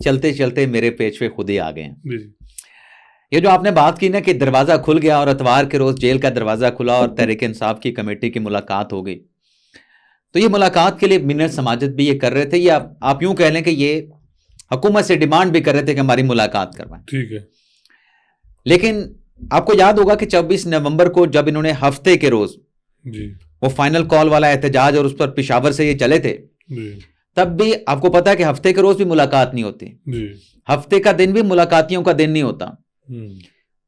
چلتے چلتے میرے پیج پہ خود ہی آ گئے ہیں. جی یہ جو آپ نے بات کی نا کہ دروازہ کھل گیا اور اتوار کے روز جیل کا دروازہ کھلا اور تحریک انصاف کی کمیٹی کی ملاقات ہو گئی, تو یہ ملاقات کے لیے منت سماجت بھی یہ کر رہے تھے, یا آپ یوں کہہ لیں کہ یہ حکومت سے ڈیمانڈ بھی کر رہے تھے کہ ہماری ملاقات کروائیں. ٹھیک ہے. لیکن آپ کو یاد ہوگا کہ 24 نومبر کو جب انہوں نے ہفتے کے روز جی وہ فائنل کال والا احتجاج اور اس پر پشاور سے یہ چلے تھے, جی تب بھی آپ کو پتا ہے کہ ہفتے کے روز بھی ملاقات نہیں ہوتی, جی ہفتے کا دن بھی ملاقاتیوں کا دن نہیں ہوتا.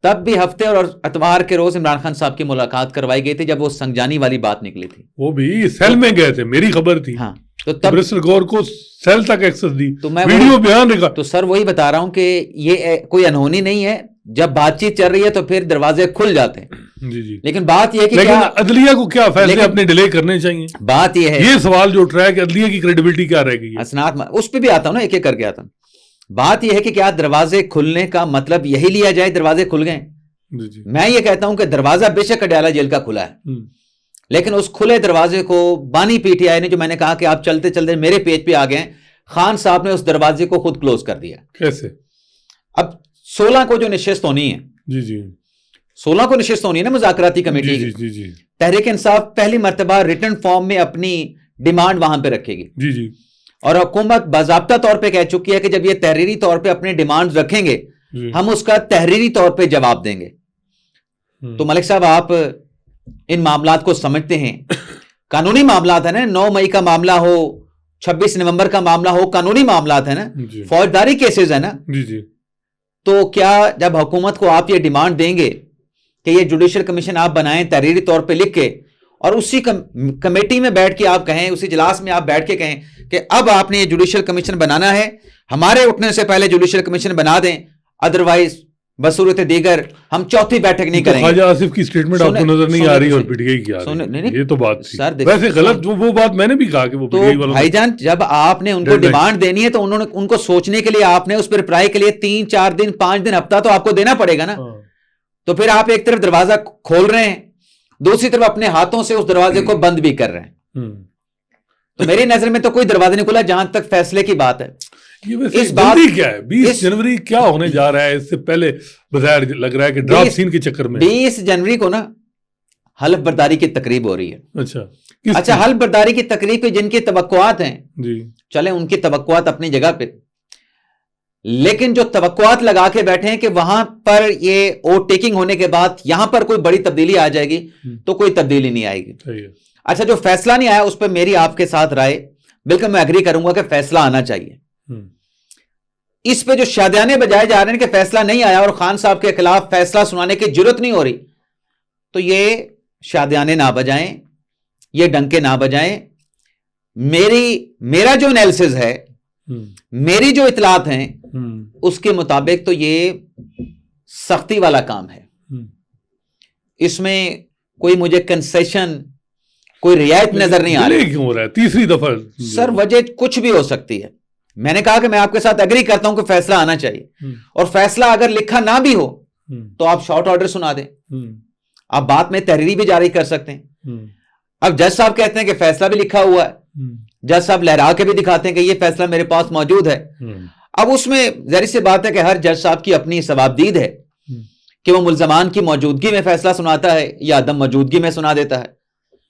تب بھی ہفتے اور اتوار کے روز عمران خان صاحب کی ملاقات کروائی گئی تھی جب وہ سنگجانی والی بات نکلی تھی. وہ بھی سیل میں گئے تھے, میری خبر تھی. ہاں تو تب برسل گور کو سیل تک ایکسس دی, تو میں ویڈیو بیان رکھا. تو سر وہی بتا رہا ہوں کہ یہ کوئی انہونی نہیں ہے, جب بات چیت چل رہی ہے تو پھر دروازے کھل جاتے ہیں. جی جی. لیکن بات یہ ہے کہ لیکن کیا عدلیہ کو کیا فیصلے اپنے ڈیلے کرنے چاہیے؟ بات یہ ہے, یہ سوال جو اٹھ رہا ہے کہ عدلیہ کی کریڈیبلٹی کیا رہے گی؟ اسناد اس پہ بھی آتا ہوں نا, ایک ایک کر کے آتا ہوں. بات یہ ہے کہ کیا دروازے کھلنے کا مطلب یہی لیا جائے دروازے کھل گئے؟ جی جی. میں یہ کہتا ہوں کہ دروازہ بے شک اڈیالہ جیل کا کھلا ہے, لیکن اس کھلے دروازے کو بانی پی ٹی آئی نے, جو میں نے کہا کہ آپ چلتے چلتے میرے پیج پہ آ گئے, خان صاحب نے اس دروازے کو خود کلوز کر دیا. کیسے؟ اب 16 کو جو نشست ہونی ہے, جی جی 16 کو نشست ہونی ہے نا مذاکراتی کمیٹی جی کی, جی جی تحریک انصاف پہلی مرتبہ ریٹن فارم میں اپنی ڈیمانڈ وہاں پہ رکھے گی. جی جی. اور حکومت باضابطہ طور پہ کہہ چکی ہے کہ جب یہ تحریری طور پہ اپنے ڈیمانڈ رکھیں گے ہم اس کا تحریری طور پہ جواب دیں گے. تو ملک صاحب آپ ان معاملات کو سمجھتے ہیں, قانونی معاملات ہیں نا, 9 مئی کا معاملہ ہو, 26 نومبر کا معاملہ ہو, قانونی معاملات ہیں نا, فوجداری کیسز ہیں نا. جی جی. تو کیا جب حکومت کو آپ یہ ڈیمانڈ دیں گے کہ یہ جوڈیشل کمیشن آپ بنائیں تحریری طور پہ لکھ کے, اور اسی کمیٹی میں بیٹھ کے آپ کہیں, اسی اجلاس میں آپ بیٹھ کے کہیں کہ اب آپ نے یہ جوڈیشل کمیشن بنانا ہے, ہمارے اٹھنے سے پہلے جوڈیشل کمیشن بنا دیں, ادروائز بصورت دیگر ہم چوتھی بیٹھک نہیں کریں گے. خواجہ آصف کی سٹیٹمنٹ آپ کو نظر نہیں آ رہی اور پی ٹی آئی کی آ رہی ہے, یہ تو بات تھی. ویسے غلط وہ بات میں نے بھی کہا کہ وہ پی ٹی آئی والوں. بھائی جان جب آپ نے ان کو ڈیمانڈ دینی ہے تو انہوں نے ان کو سوچنے کے لیے آپ نے اس پر رپلائی کے لیے 3-4 دن 5 دن ہفتہ تو آپ کو دینا پڑے گا نا. تو پھر آپ ایک طرف دروازہ کھول رہے ہیں, دوسری طرف اپنے ہاتھوں سے اس دروازے کو بند بھی کر رہے ہیں. تو میری نظر میں تو کوئی دروازہ نہیں کھلا جہاں تک فیصلے کی بات ہے. اس بات کیا ہے 20 جنوری کیا ہونے جا رہا ہے؟ اس سے پہلے بظاہر لگ رہا ہے کہ ڈراپ سین کے چکر میں 20 جنوری کو نا حلف برداری کی تقریب ہو رہی ہے. اچھا حلف برداری کی تقریب پہ جن کی توقعات ہیں جی چلیں ان کی توقعات اپنی جگہ پہ, لیکن جو توقعات لگا کے بیٹھے ہیں کہ وہاں پر یہ اوٹ ٹیکنگ ہونے کے بعد یہاں پر کوئی بڑی تبدیلی آ جائے گی, تو کوئی تبدیلی نہیں آئے گی. اچھا جو فیصلہ نہیں آیا اس پہ میری آپ کے ساتھ رائے, بالکل میں اگری کروں گا کہ فیصلہ آنا چاہیے. اس پہ جو شادیانے بجائے جا رہے ہیں کہ فیصلہ نہیں آیا اور خان صاحب کے خلاف فیصلہ سنانے کی ضرورت نہیں ہو رہی, تو یہ شادیانے نہ بجائیں, یہ ڈنکے نہ بجائیں. میرا جو انالیسز ہے, میری جو اطلاعات ہیں اس کے مطابق تو یہ سختی والا کام ہے. اس میں کوئی مجھے کنسیشن, کوئی رعایت نظر نہیں آ رہی. کیوں ہو رہا ہے تیسری دفعہ؟ سر وجہ کچھ بھی ہو سکتی ہے. میں نے کہا کہ میں آپ کے ساتھ اگری کرتا ہوں کہ فیصلہ آنا چاہیے, اور فیصلہ اگر لکھا نہ بھی ہو تو آپ شارٹ آرڈر سنا دیں, آپ بات میں تحریری بھی جاری کر سکتے ہیں. اب جج صاحب کہتے ہیں کہ فیصلہ بھی لکھا ہوا ہے, جج صاحب لہرا کے بھی دکھاتے ہیں کہ یہ فیصلہ میرے پاس موجود ہے. اب اس میں ظاہر سی بات ہے کہ ہر جج صاحب کی اپنی ثوابدید ہے کہ وہ ملزمان کی موجودگی میں فیصلہ سناتا ہے یا عدم موجودگی میں سنا دیتا ہے.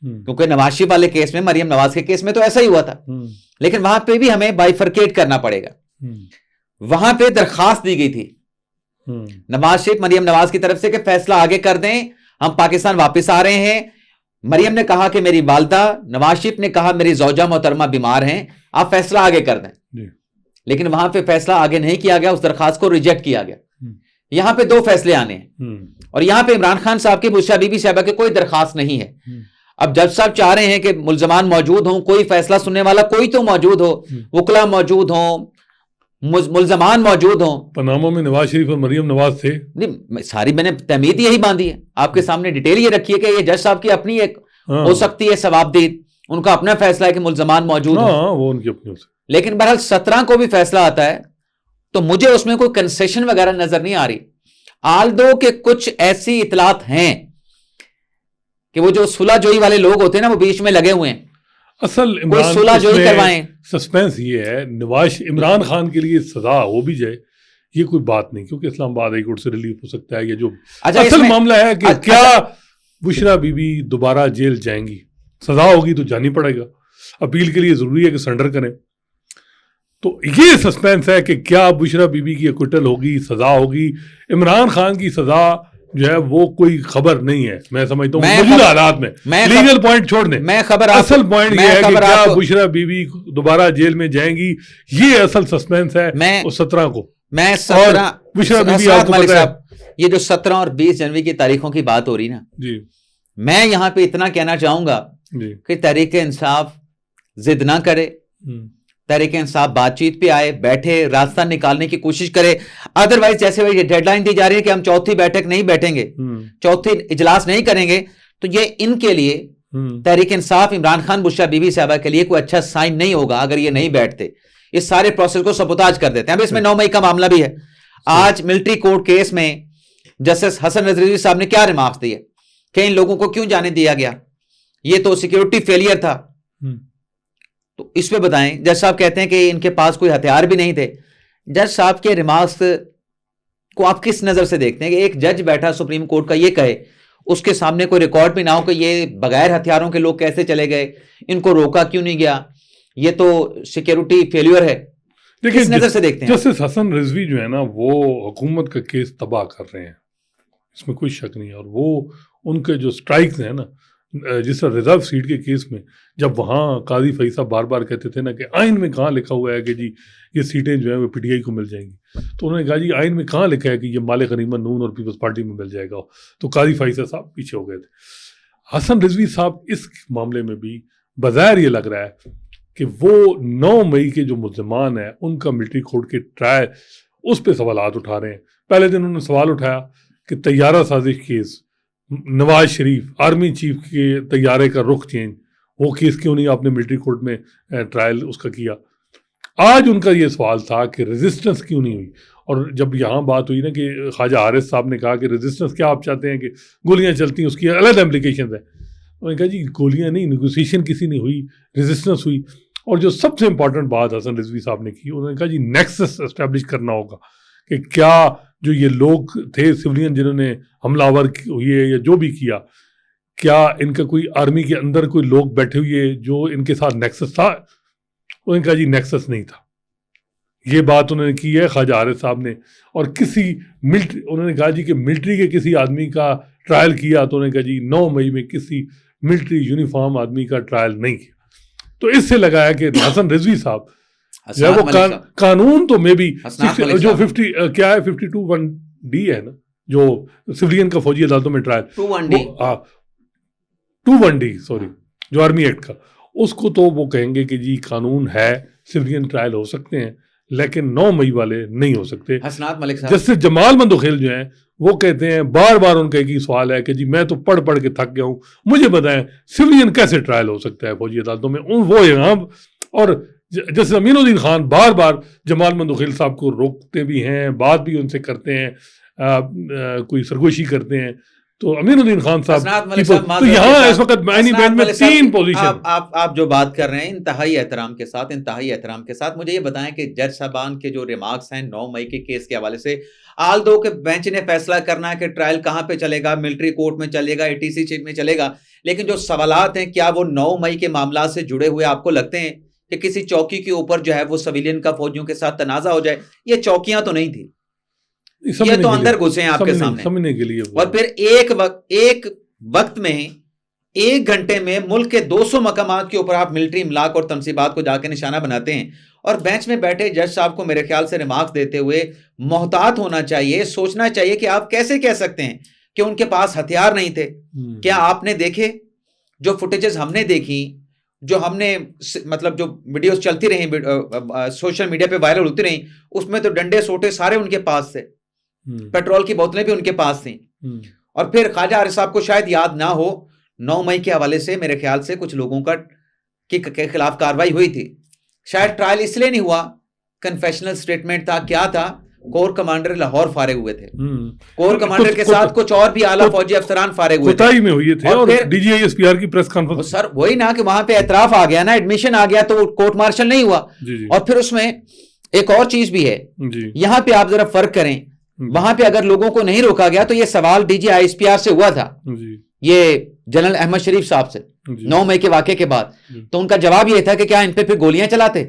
کیونکہ نواز شریف والے کیس میں, مریم نواز کے کیس میں تو ایسا ہی ہوا تھا, لیکن وہاں پہ بھی ہمیں بائیفرکیٹ کرنا پڑے گا. وہاں پہ درخواست دی گئی تھی نواز شریف مریم نواز کی طرف سے کہ فیصلہ آگے کر دیں, ہم پاکستان واپس آ رہے ہیں. مریم نے کہا کہ میری والدہ, نواز شریف نے کہا میری زوجہ محترمہ بیمار ہیں, آپ فیصلہ آگے کر دیں. لیکن وہاں پہ فیصلہ آگے نہیں کیا گیا, اس درخواست کو ریجیکٹ کیا گیا. یہاں پہ 2 فیصلے آنے ہیں, اور یہاں پہ عمران خان صاحب کی بشرا بی بی صاحبہ کی کوئی درخواست نہیں ہے. اب جج صاحب چاہ رہے ہیں کہ ملزمان موجود ہوں, کوئی فیصلہ سننے والا کوئی تو موجود ہو, وکلا موجود ہوں, ملزمان موجود ہوں. پاناما میں نواز شریف اور مریم نواز تھے. نہیں ساری میں نے تحمید یہی باندھی ہے, آپ کے سامنے ڈیٹیل یہ رکھی ہے کہ یہ جج صاحب کی اپنی ایک ہو سکتی ہے ثوابدید, ان کا اپنا فیصلہ ہے کہ ملزمان موجود ہوں, وہ ان کی اپنی. لیکن بہرحال 17 کو بھی فیصلہ آتا ہے تو مجھے اس میں کوئی کنسیشن وغیرہ نظر نہیں آ رہی. آلدو کے کچھ ایسی اطلاعات ہیں کہ وہ جو صلح جوئی والے لوگ ہوتے ہیں نا وہ بیچ میں لگے ہوئے ہیں. اصل کوئی صلح جوئی کروائیں. سسپینس یہ ہے عمران خان کے لیے سزا ہو بھی جائے یہ کوئی بات نہیں, کیونکہ اسلام آباد ہائی کورٹ سے ریلیف ہو سکتا ہے. یہ جو اصل معاملہ ہے کہ کیا بشرا بی بی دوبارہ جیل جائیں گی, سزا ہوگی تو جانی پڑے گا, اپیل کے لیے ضروری ہے کہ سرنڈر کریں. تو یہ سسپینس ہے کہ کیا بشرا بی بی کی اکوٹل ہوگی, سزا ہوگی. عمران خان کی سزا جو ہے وہ کوئی خبر نہیں ہے, میں سمجھتا ہوں موجودہ حالات میں. لیگل پوائنٹ چھوڑ دیں, اصل پوائنٹ یہ ہے کہ کیا بشرا بی بی دوبارہ جیل میں جائیں گی, یہ اصل سسپینس ہے. اس 17 کو میں 17 بشرا بی بی آپ کو پتہ ہے یہ جو 17 اور 20 جنوری کی تاریخوں کی بات ہو رہی نا جی, میں یہاں پہ اتنا کہنا چاہوں گا کہ تحریک انصاف ضد نہ کرے, تحریک انصاف بات چیت پہ آئے, بیٹھے, راستہ نکالنے کی کوشش کرے. ادروائز جیسے یہ ڈیڈ لائن دی جا رہی ہے کہ ہم چوتھی بیٹھک نہیں بیٹھیں گے, چوتھی اجلاس نہیں کریں گے, تو یہ ان کے لیے تحریک انصاف عمران خان بشرا بی بی صاحبہ کے لیے کوئی اچھا سائن نہیں ہوگا اگر یہ نہیں بیٹھتے. اس سارے پروسیس کو سبوتاج کر دیتے ہیں. اب اس میں 9 مئی کا معاملہ بھی ہے. آج ملٹری کورٹ کیس میں جسٹس حسن رضوی صاحب نے کیا ریمارکس دیے کہ ان لوگوں کو کیوں جانے دیا گیا, یہ تو سیکیورٹی فیلئر تھا. تو اس پہ بتائیں. جج صاحب کہتے ہیں کہ ان کے پاس کوئی ہتھیار بھی نہیں تھے. جج صاحب کے ریمارکس کو آپ کس نظر سے دیکھتے ہیں کہ ایک جج بیٹھا سپریم کورٹ کا یہ کہے, اس کے سامنے کوئی ریکارڈ بھی نہ ہو کہ یہ بغیر ہتھیاروں کے لوگ کیسے چلے گئے, ان کو روکا کیوں نہیں گیا, یہ تو سیکیورٹی فیلئر ہے. کس نظر سے دیکھتے ہیں؟ جسٹس حسن رضوی جو ہے نا وہ حکومت کا کیس تباہ کر رہے ہیں, اس میں کوئی شک نہیں. اور وہ ان کے جو سٹرائکس ہیں نا, جس طرح ریزرو سیٹ کے کیس میں جب وہاں قاضی فیصل صاحب بار بار کہتے تھے نا کہ آئین میں کہاں لکھا ہوا ہے کہ جی یہ سیٹیں جو ہیں وہ پی ٹی آئی کو مل جائیں گی, تو انہوں نے کہا جی آئین میں کہاں لکھا ہے کہ یہ مال غنیمت نون اور پیپلز پارٹی میں مل جائے گا. تو قاضی فیصل صاحب پیچھے ہو گئے تھے. حسن رضوی صاحب اس معاملے میں بھی بظاہر یہ لگ رہا ہے کہ وہ 9 مئی کے جو ملزمان ہیں ان کا ملٹری کورٹ کے ٹرائل اس پہ سوالات اٹھا رہے ہیں. پہلے دن انہوں نے سوال اٹھایا کہ طیارہ سازش case, Nawaz Sharif army chief کے طیارے کا رخ چینج, وہ کیس کیوں نہیں آپ نے ملٹری کورٹ میں ٹرائل اس کا کیا. آج ان کا یہ سوال تھا کہ ریزسٹنس کیوں نہیں ہوئی. اور جب یہاں بات ہوئی نا کہ خواجہ حارث صاحب نے کہا کہ ریزسٹنس کیا آپ چاہتے ہیں کہ گولیاں چلتی ہیں, اس کی الگ امپلیکیشنز ہیں. انہوں نے کہا جی گولیاں نہیں, نیگوسیشن کسی نہیں ہوئی, ریزسٹنس ہوئی. اور جو سب سے امپورٹنٹ بات حسن رضوی صاحب نے کی, انہوں نے کہا جی نیکسس اسٹیبلش کرنا ہوگا کہ کیا جو یہ لوگ تھے سولین جنہوں نے حملہ آور ہوئے یا جو بھی کیا, کیا ان کا کوئی آرمی کے اندر کوئی لوگ بیٹھے ہوئے جو ان کے ساتھ نیکسس تھا. انہوں نے کہا جی نیکسس نہیں تھا. یہ بات انہوں نے کی ہے خواجہ حارث صاحب نے. اور کسی انہوں نے کہا جی کہ ملٹری کے کسی آدمی کا ٹرائل کیا, تو انہوں نے کہا جی 9 مئی میں کسی ملٹری یونیفارم آدمی کا ٹرائل نہیں کیا. تو اس سے لگایا کہ حسن رضوی صاحب وہ قانون تو میں بھی جو 50 کیا ہے 52(1)D ہے نا, جو سولین کا فوجی عدالتوں میں ٹرائل 21D سوری جو آرمی ایکٹ کا, اس کو تو وہ کہیں گے کہ جی قانون ہے, سولین ٹرائل ہو سکتے ہیں لیکن 9 مئی والے نہیں ہو سکتے. جسٹس جمال مندوخیل جو ہیں وہ کہتے ہیں, بار بار ان کا ایک ہی سوال ہے کہ جی میں تو پڑھ پڑھ کے تھک گیا ہوں, مجھے بتائیں سولین کیسے ٹرائل ہو سکتا ہے فوجی عدالتوں میں. وہ یہاں اور جیسے امین الدین خان بار بار جمال مندوخیل صاحب کو روکتے بھی ہیں, بات بھی ان سے کرتے ہیں, کوئی سرگوشی کرتے ہیں. تو امین الدین خان صاحب تو یہاں اس وقت معنی بینڈ میں 3 پوزیشن. آپ جو بات کر رہے ہیں انتہائی احترام کے ساتھ مجھے یہ بتائیں کہ جج صاحبان کے جو ریمارکس ہیں 9 مئی کے کیس کے حوالے سے, آل دو کہ بینچ نے فیصلہ کرنا ہے کہ ٹرائل کہاں پہ چلے گا, ملٹری کورٹ میں چلے گا, ATC چیف میں چلے گا, لیکن جو سوالات ہیں کیا وہ 9 مئی کے معاملات سے جڑے ہوئے آپ کو لگتے ہیں کہ کسی چوکی کے اوپر جو ہے وہ سویلین کا فوجیوں کے ساتھ تنازع ہو جائے؟ یہ چوکیاں تو نہیں تھی, یہ تو اندر گھسے ہیں آپ کے سامنے سمجھنے کے لیے. اور پھر ایک وقت میں 1 گھنٹے میں ملک کے 200 مقامات کے اوپر آپ ملٹری املاک اور تنصیبات کو جا کے نشانہ بناتے ہیں. اور بینچ میں بیٹھے جج صاحب کو میرے خیال سے ریمارکس دیتے ہوئے محتاط ہونا چاہیے, سوچنا چاہیے کہ آپ کیسے کہہ سکتے ہیں کہ ان کے پاس ہتھیار نہیں تھے. کیا آپ نے دیکھے جو فوٹیجز ہم نے دیکھی, جو ہم نے مطلب جو ویڈیوز چلتی رہیں سوشل میڈیا پہ وائرل ہوتی رہیں, اس میں تو ڈنڈے سوٹے سارے ان کے پاس تھے, پیٹرول کی بوتلیں بھی ان کے پاس تھیں. اور پھر خواجہ حارث صاحب کو شاید یاد نہ ہو 9 مئی کے حوالے سے میرے خیال سے کچھ لوگوں کے خلاف کارروائی ہوئی تھی. شاید ٹرائل اس لیے نہیں ہوا, کنفیشنل سٹیٹمنٹ تھا, کیا تھا, کور کمانڈر لاہور فارغ ہوئے تھے, کور کمانڈر کے ساتھ کچھ اور بھی اعلیٰ فوجی افسران فارغ ہوئے تھے, میں ہوئے تھے, اور D G I S P R کی پریس کانفرنس. سر وہی نا کہ وہاں پہ اعتراف آ گیا نا, ایڈمیشن آ گیا, تو کورٹ مارشل نہیں ہوا. اور پھر اس میں ایک اور چیز بھی ہے, یہاں پہ آپ ذرا فرق کریں, وہاں پہ اگر لوگوں کو نہیں روکا گیا تو یہ سوال D G I S P R سے ہوا تھا, یہ جنرل احمد شریف صاحب سے 9 مئی کے واقعے کے بعد, تو ان کا جواب یہ تھا کہ کیا ان پہ پھر گولیاں چلاتے,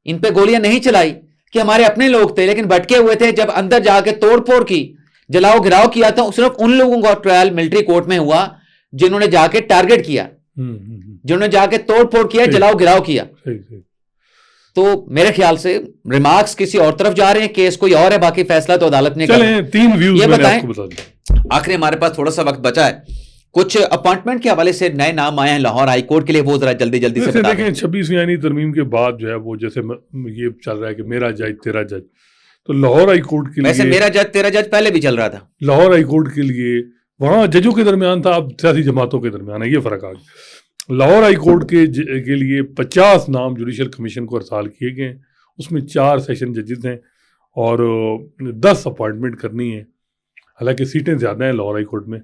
ان پہ گولیاں نہیں چلائی کہ ہمارے اپنے لوگ تھے لیکن بھٹکے ہوئے تھے. جب اندر جا کے توڑ پھوڑ کی, جلاؤ گراؤ کیا تھا, صرف ان لوگوں کا ٹرائل ملٹری کورٹ میں ہوا جنہوں نے جا کے ٹارگٹ کیا, جنہوں نے جا کے توڑ پھوڑ کیا, جلاؤ گراؤ کیا. تو میرے خیال سے ریمارکس کسی اور طرف جا رہے ہیں, کیس کوئی اور ہے, باقی فیصلہ تو عدالت نے کرنا ہے. یہ بتائیں, آخری ہمارے پاس تھوڑا سا وقت بچا ہے, کچھ اپوائنٹمنٹ کے حوالے سے نئے نام آئے ہیں لاہور ہائی کورٹ کے لیے, وہ ذرا جلدی سے بتا دیں. 26ویں آئینی ترمیم کے بعد جو ہے وہ جیسے یہ چل رہا ہے کہ میرا جج تیرا جج, تو لاہور ہائی کورٹ کے لیے, ویسے میرا جج تیرا جج پہلے بھی چل رہا تھا, لاہور ہائی کورٹ کے لیے وہاں ججوں کے درمیان تھا, اب سیاسی جماعتوں کے درمیان ہے, یہ فرق آ گیا. لاہور ہائی کورٹ کے لیے 50 نام جوڈیشل کمیشن کو ارسال کیے گئے ہیں, اس میں 4 سیشن ججز ہیں اور 10 اپوائنٹمنٹ کرنی ہے, حالانکہ سیٹیں زیادہ ہیں لاہور ہائی کورٹ میں.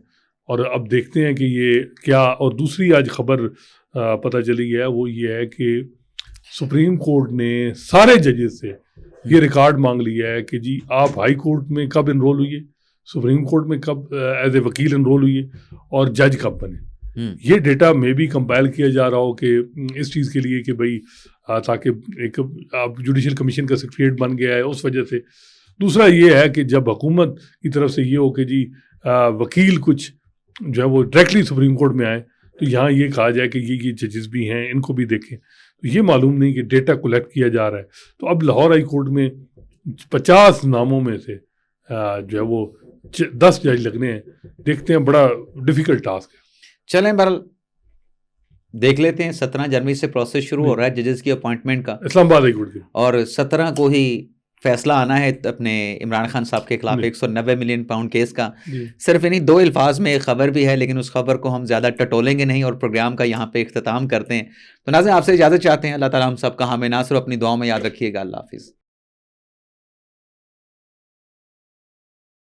اور اب دیکھتے ہیں کہ یہ کیا. اور دوسری آج خبر پتہ چلی ہے وہ یہ ہے کہ سپریم کورٹ نے سارے ججز سے یہ ریکارڈ مانگ لیا ہے کہ جی آپ ہائی کورٹ میں کب انرول ہوئیے, سپریم کورٹ میں کب ایز اے وکیل انرول ہوئیے, اور جج کب بنے. یہ ڈیٹا میں بھی کمپائل کیا جا رہا ہو کہ اس چیز کے لیے کہ بھائی تاکہ ایک آپ جوڈیشل کمیشن کا سیکریٹریٹ بن گیا ہے اس وجہ سے. دوسرا یہ ہے کہ جب حکومت کی طرف سے یہ ہو کہ جی وکیل کچھ جو ہے وہ ڈائریکٹلی سپریم کورٹ میں آئے, تو یہاں یہ کہا جائے کہ یہ ججز بھی ہیں, ان کو بھی دیکھیں. تو یہ معلوم نہیں کہ ڈیٹا کلیکٹ کیا جا رہا ہے. تو اب لاہور ہائی کورٹ میں 50 ناموں میں سے جو ہے وہ 10 جج لگنے ہیں. دیکھتے ہیں, بڑا ڈیفیکلٹ ٹاسک ہے. چلیں بہرحال دیکھ لیتے ہیں. 17 جنوری سے پروسیس شروع ہو رہا ہے ججز کی اپوائنٹمنٹ کا اسلام آباد ہائی کورٹ کے, اور 17 کو ہی فیصلہ آنا ہے اپنے عمران خان صاحب کے خلاف 190 ملین پاؤنڈ کیس کا. صرف انہیں 2 الفاظ میں ایک خبر بھی ہے, لیکن اس خبر کو ہم زیادہ ٹٹولیں گے نہیں اور پروگرام کا یہاں پہ اختتام کرتے ہیں. تو ناظرین آپ سے اجازت چاہتے ہیں, اللہ تعالیٰ ہم سب کا حامی ناصر, اپنی دعاؤں میں یاد رکھیے گا. اللہ حافظ.